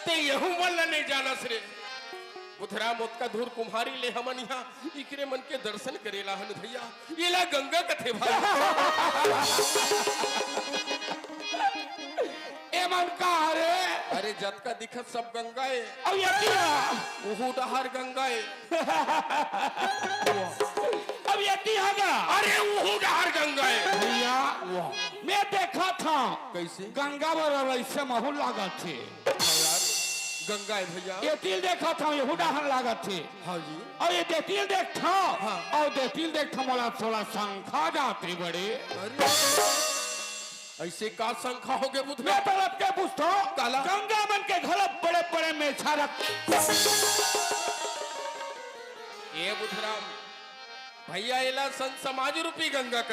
ते यहू मन नहीं जाना रे बुधरा मोत का धूर कुम्हारी ले हमन यहाँ इकरे मन के दर्शन करेला हन भैया इला गंगा कथे भाई ए मन का रे अरे जत का दिखत सब गंगा है अब यतिया उहू डहर गंगा है अब यतिया गा अरे उहू डहर गंगा है भैया मैं देखा था कैसे गंगा बराबर ऐसे महल लगा थे यार गंगा है भैया ये तिल देखा था ये हुडाहन लागत थे हाँ जी और ये देतिल देख था हाँ। और देतिल देख था मोला थोड़ा शंखा जाते बड़े अरे ऐसे का संख्या हो गए बुधरा मैं तरफ के पूछता काला? गंगा मन के घर बड़े बड़े मेछा रख ये बुधराम भैया इला संत समाज रूपी गंगा